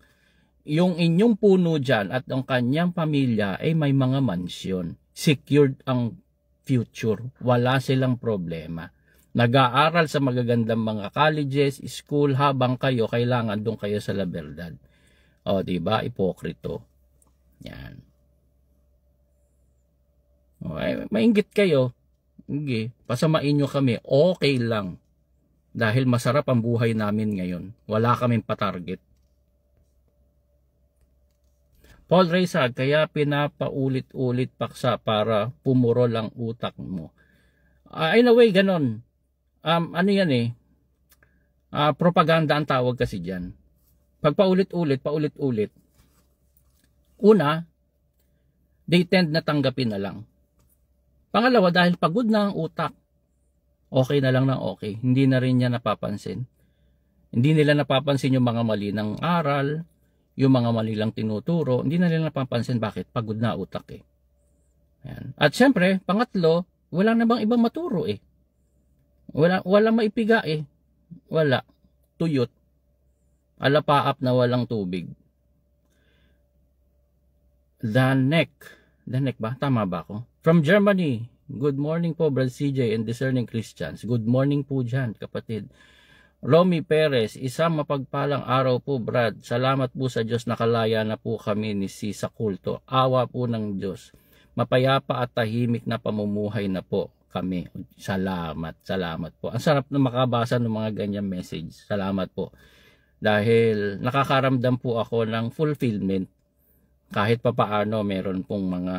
yung inyong puno dyan at ang kanyang pamilya ay may mga mansyon. Secured ang future. Wala silang problema. Nag-aaral sa magagandang mga colleges, school, habang kayo kailangan doon kayo sa La Verdad. Diba? Ipokrito. Yan. Mainggit kayo. Hindi. Pasamain nyo kami. Okay lang. Dahil masarap ang buhay namin ngayon. Wala kaming patarget. Paul Reysag, kaya pinapaulit-ulit paksa para pumuro lang utak mo. In a way, ganon. Ano yan propaganda ang tawag kasi dyan. Pag paulit-ulit, una, they tend na tanggapin na lang. Pangalawa, dahil pagod na ang utak, okay na lang ng okay. Hindi na rin niya napapansin. Hindi nila napapansin yung mga mali ng aral, yung mga mali lang tinuturo. Hindi na nila napapansin bakit pagod na utak Ayan. At syempre, pangatlo, wala na bang ibang maturo Wala maipiga Wala. Tuyot. Alapaap na walang tubig. The neck ba? Tama ba ako? From Germany. Good morning po, Brad CJ and discerning Christians. Good morning po dyan, kapatid. Romy Perez, isang mapagpalang araw po, Brad. Salamat po sa Diyos, nakalaya na po kami ni sa kulto. Awa po ng Diyos. Mapayapa at tahimik na pamumuhay na po kami. Salamat po. Ang sarap na makabasa ng mga ganyang message. Salamat po. Dahil nakakaramdam po ako ng fulfillment kahit papaano meron pong mga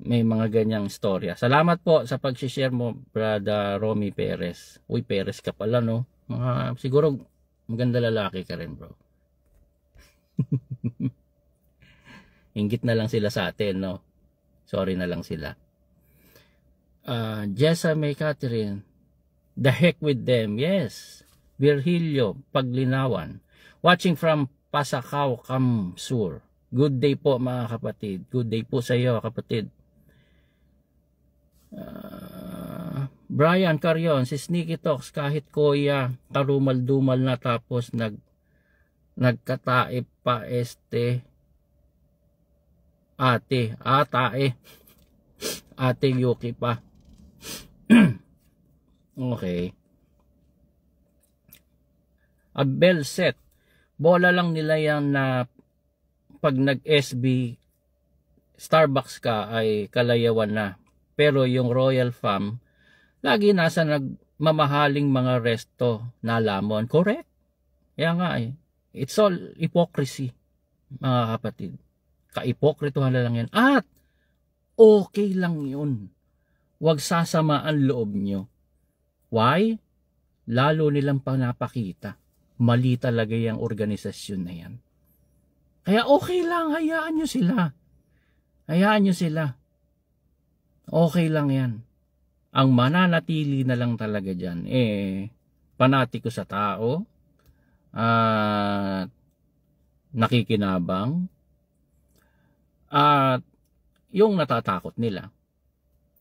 may mga ganyang storya. Salamat po sa pag-share mo, Brother Romy Perez. Uy, Perez ka pala, no? Siguro maganda lalaki ka rin, bro. Inggit na lang sila sa atin, no? Sorry na lang sila. Jessa May Catherine, the heck with them. Yes. Virgilio Paglinawan, watching from Pasacao, Kamsur. Good day po mga kapatid. Good day po sa iyo kapatid. Brian Carion, si Sneaky Talks, kahit kuya karumal-dumal na tapos nagkatae pa ate. Tae. Ate Yuki pa. Okay. Abel set. Bola lang nila yan na pag nag-SB Starbucks ka ay kalayawan na. Pero yung Royal Fam, lagi nasa nagmamahaling mga resto na lamon. Correct? Kaya nga it's all hypocrisy, mga kapatid. Ka-ipokrituhan na lang yan. At okay lang yun. Huwag sasama ang loob nyo. Why? Lalo nilang panapakita. Mali talaga yung organisasyon na yan. Kaya okay lang, hayaan nyo sila. Hayaan nyo sila. Okay lang yan. Ang mananatili na lang talaga dyan, panatiko sa tao, at nakikinabang, at yung natatakot nila.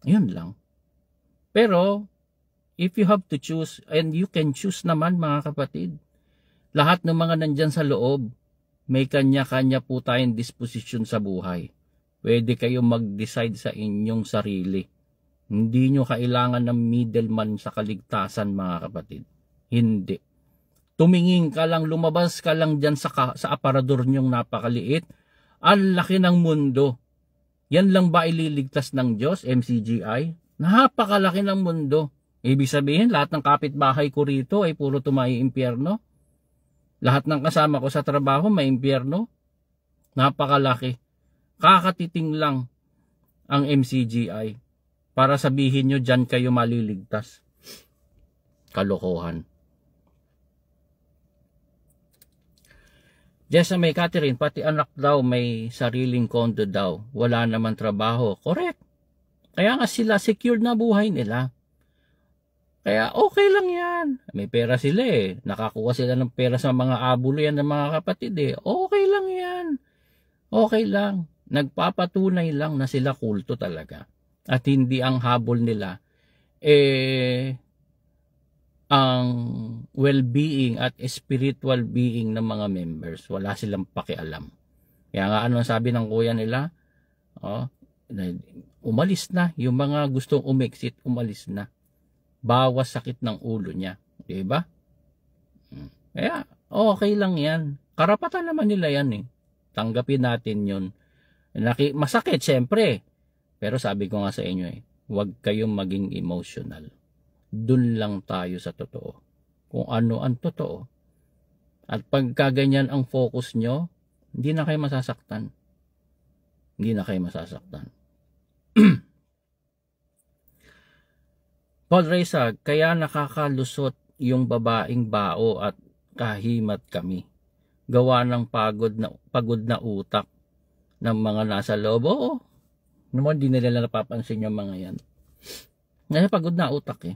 Yun lang. Pero, if you have to choose, and you can choose naman mga kapatid, lahat ng mga nandyan sa loob, may kanya-kanya po tayong disposisyon sa buhay. Pwede kayong mag-decide sa inyong sarili. Hindi nyo kailangan ng middleman sa kaligtasan mga kapatid. Hindi. Tumingin ka lang, lumabas ka lang dyan sa aparador nyong napakaliit. Ang laki ng mundo. Yan lang ba ililigtas ng Diyos, MCGI? Napakalaki ng mundo. Ibig sabihin, lahat ng kapitbahay ko rito ay puro tumai-impyerno. Lahat ng kasama ko sa trabaho may impyerno. Napakalaki. Kakatiting lang ang MCGI para sabihin nyo dyan kayo maliligtas. Kalokohan. Jessa May Catherine, pati anak daw may sariling kondo daw. Wala naman trabaho. Correct. Kaya nga sila secured na buhay nila. Kaya okay lang yan. May pera sila Nakakuha sila ng pera sa mga abulo yan ng mga kapatid Okay lang yan. Okay lang. Nagpapatunay lang na sila kulto talaga. At hindi ang habol nila ang well-being at spiritual being ng mga members. Wala silang pakialam. Kaya nga ano sabi ng kuya nila? Umalis na. Yung mga gustong umexit, umalis na. Bawas sakit ng ulo niya. Diba? Kaya, okay lang yan. Karapatan naman nila yan Tanggapin natin yun. Masakit, syempre. Pero sabi ko nga sa inyo huwag kayong maging emotional. Dun lang tayo sa totoo. Kung ano ang totoo. At pagka ganyan ang focus nyo, hindi na kayo masasaktan. Hindi na kayo masasaktan. Paul Reza, kaya nakakalusot yung babaeng bao at kahimat kami. Gawa ng pagod na utak ng mga nasa loob. Oo. Naman di nila napapansin yung mga yan. Ngayon pagod na utak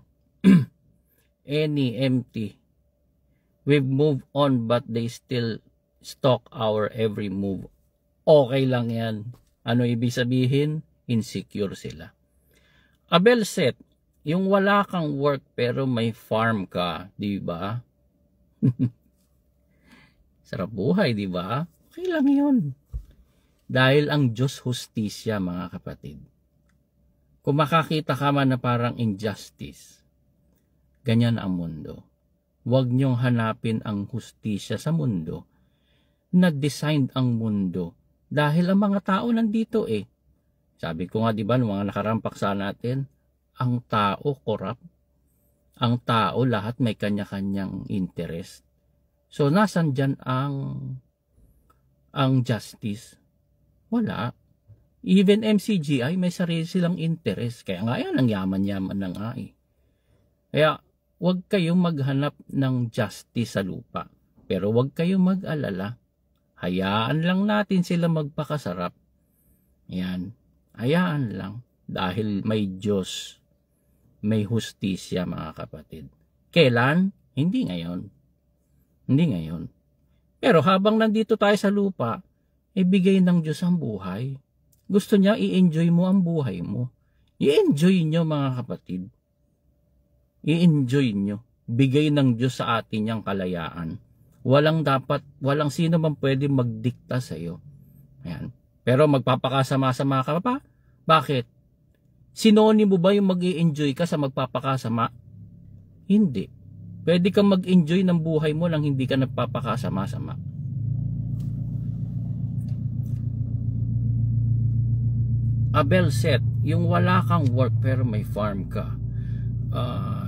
Any empty. We've moved on but they still stalk our every move. Okay lang yan. Ano ibig sabihin? Insecure sila. Abel set. Yung wala kang work pero may farm ka, di ba? Sarap buhay, di ba? Okay lang yun. Dahil ang Diyos hustisya, mga kapatid. Kung makakita ka man na parang injustice, ganyan ang mundo. Huwag niyong hanapin ang hustisya sa mundo. Nag-design ang mundo dahil ang mga tao nandito Sabi ko nga, di ba, ng mga nakarampak sa natin, ang tao corrupt. Ang tao lahat may kanya-kanyang interest. So nasan dyan ang justice? Wala. Even MCGI may sarili silang interest. Kaya nga yan ang yaman-yaman na nga Kaya huwag kayong maghanap ng justice sa lupa. Pero huwag kayong mag-alala. Hayaan lang natin sila magpakasarap. Yan. Hayaan lang. Dahil may Diyos. May hustisya mga kapatid. Kailan? Hindi ngayon. Hindi ngayon. Pero habang nandito tayo sa lupa, ibigay ng Diyos ang buhay. Gusto niya i-enjoy mo ang buhay mo. I-enjoy nyo mga kapatid. I-enjoy nyo. Bigay ng Diyos sa atin yung kalayaan. Walang sino man pwede magdikta sa iyo. Ayan. Pero magpapakasama-sama ka pa? Bakit? Sinonimo ba yung mag-i-enjoy ka sa magpapakasama? Hindi. Pwede kang mag-enjoy ng buhay mo nang hindi ka nagpapakasama-sama. Abel Set, yung wala kang work pero may farm ka.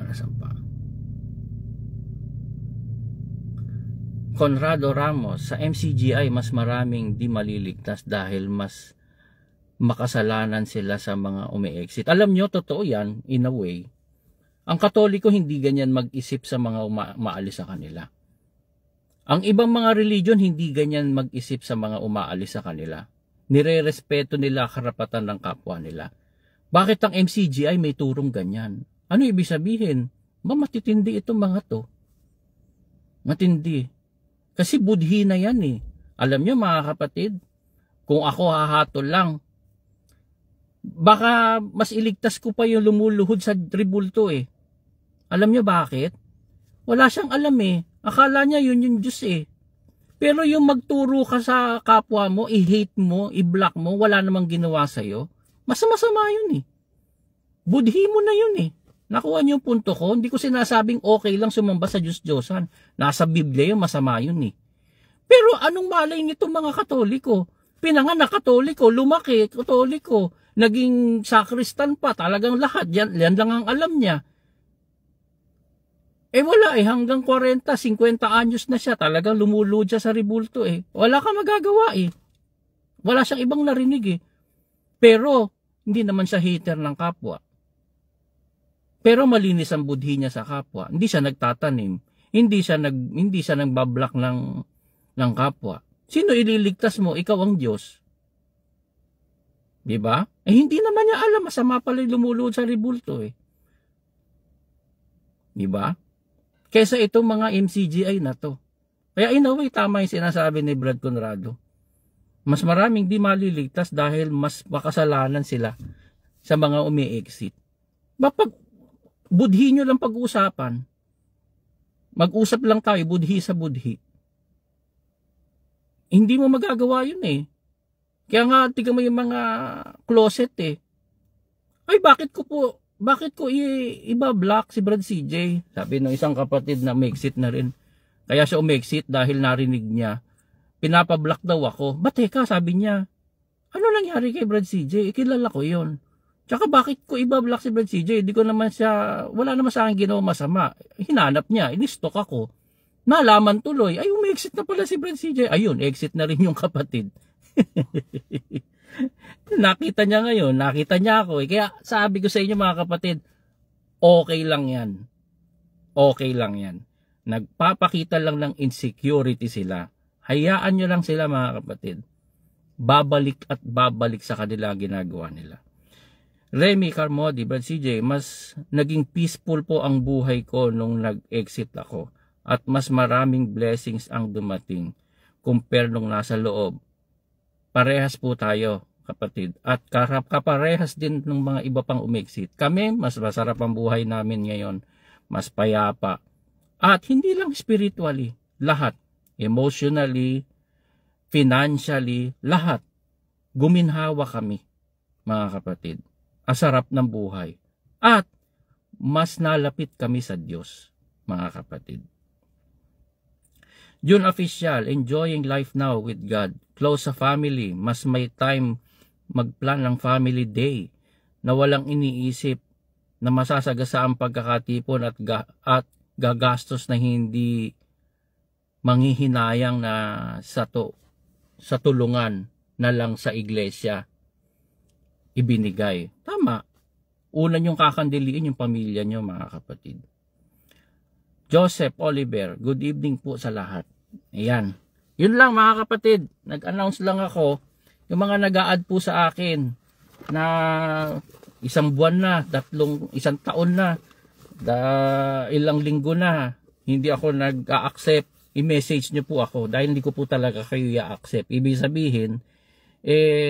Nasaan pa? Conrado Ramos, sa MCGI mas maraming di maliligtas dahil mas makasalanan sila sa mga umi-exit. Alam nyo, totoo yan, in a way. Ang Katoliko hindi ganyan mag-isip sa mga umaalis sa kanila. Ang ibang mga religion hindi ganyan mag-isip sa mga umaalis sa kanila. Nire-respeto nila karapatan ng kapwa nila. Bakit ang MCGI may turong ganyan? Ano ibig sabihin? Matitindi itong mga to. Matindi. Kasi budhi na yan eh. Alam nyo mga kapatid, kung ako hahatol lang, baka mas iligtas ko pa yung lumuluhod sa tribulto eh. Alam nyo bakit? Wala siyang alam eh. Akala niya yun yung Diyos eh. Pero yung magturo ka sa kapwa mo, i-hate mo, i-block mo, wala namang ginawa sa'yo, masama yun eh. Budhi mo na yun eh. Nakuha niyo yung punto ko? Hindi ko sinasabing okay lang sumamba sa Diyos-Diyosan. Nasa Biblia yun, masama yun eh. Pero anong malay nito mga Katoliko? Pinanganak Katoliko, lumaki Katoliko, naging sakristan pa, talagang lahat. Yan lang ang alam niya. Eh wala eh, hanggang 40, 50 anyos na siya, talagang lumulod siya sa ribulto eh. Wala ka magagawa eh. Wala siyang ibang narinig eh. Pero, hindi naman siya hater ng kapwa. Pero malinis ang budhi niya sa kapwa. Hindi siya nagtatanim. Hindi siya nagbablock ng kapwa. Sino ililigtas mo? Ikaw ang Diyos. Diba? Eh hindi naman niya alam, masama pala lumulod sa ribulto eh. Diba? Kesa itong mga MCGI na to. Kaya in a way, tama yung sinasabi ni Brad Conrado. Mas maraming di maliligtas dahil mas makasalanan sila sa mga umi-exit. Pag budhi nyo lang pag-uusapan, mag-usap lang tayo, budhi sa budhi. Hindi mo magagawa yun eh. Kaya nga, tignan mo yung mga closet eh. Ay, bakit ko iba-block si Brad CJ? Sabi ng isang kapatid na umexit na rin. Kaya siya umexit dahil narinig niya, pinapablock daw ako. Ba't teka, sabi niya, ano nangyari kay Brad CJ? Kilala ko yon. Tsaka bakit ko iba-block si Brad CJ? Di ko naman siya, wala naman sa akin ginawa masama. Hinanap niya, inistok ako. Nalaman tuloy, ay umexit na pala si Brad CJ. Ayun, exit na rin yung kapatid. Nakita niya ngayon, nakita niya ako eh. Kaya sabi ko sa inyo mga kapatid, okay lang yan. Okay lang yan. Nagpapakita lang ng insecurity sila. Hayaan nyo lang sila mga kapatid. Babalik at babalik sa kanila ginagawa nila. Remy Carmody, Brad CJ, mas naging peaceful po ang buhay ko nung nag-exit ako. At mas maraming blessings ang dumating compare nung nasa loob. Parehas po tayo, kapatid. At kaparehas din ng mga iba pang umexit. Kami, mas masarap ang buhay namin ngayon. Mas payapa. At hindi lang spiritually, lahat. Emotionally, financially, lahat. Guminhawa kami, mga kapatid. Asarap ng buhay. At mas nalapit kami sa Diyos, mga kapatid. June Official, enjoying life now with God. Close sa family, mas may time magplan ng family day na walang iniisip na masasagasa ang pagkakatipon at gagastos na hindi manghihinayang na sa tulungan na lang sa iglesia ibinigay. Tama. Una yung kakandiliin yung pamilya nyo mga kapatid. Joseph Oliver, good evening po sa lahat. Ayan. Yun lang mga kapatid. Nag-announce lang ako. Yung mga nag-a-add po sa akin na isang buwan na, isang taon na, ilang linggo na, hindi ako nag-a-accept, i-message nyo po ako dahil hindi ko po talaga kayo i-accept. Ibig sabihin,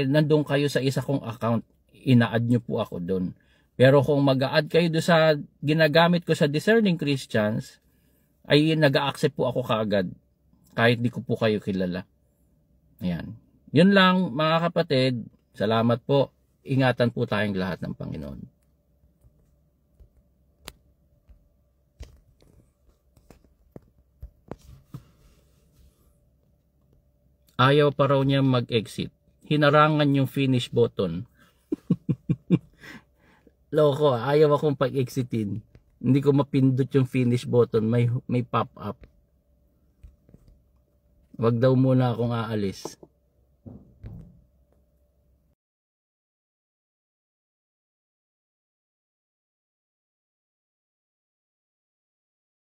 nandun kayo sa isa kong account, ina-add nyo po ako doon. Pero kung mag-a-add kayo doon sa ginagamit ko sa Discerning Christians, ay nag-a-accept po ako kaagad kahit di ko po kayo kilala. Ayan. Yun lang mga kapatid. Salamat po. ingatan po tayong lahat ng Panginoon. Ayaw pa raw niya mag-exit. Hinarangan yung finish button. Loko, ayaw akong pag-exitin. Hindi ko mapindot yung finish button. May pop-up. Wag daw muna akong aalis.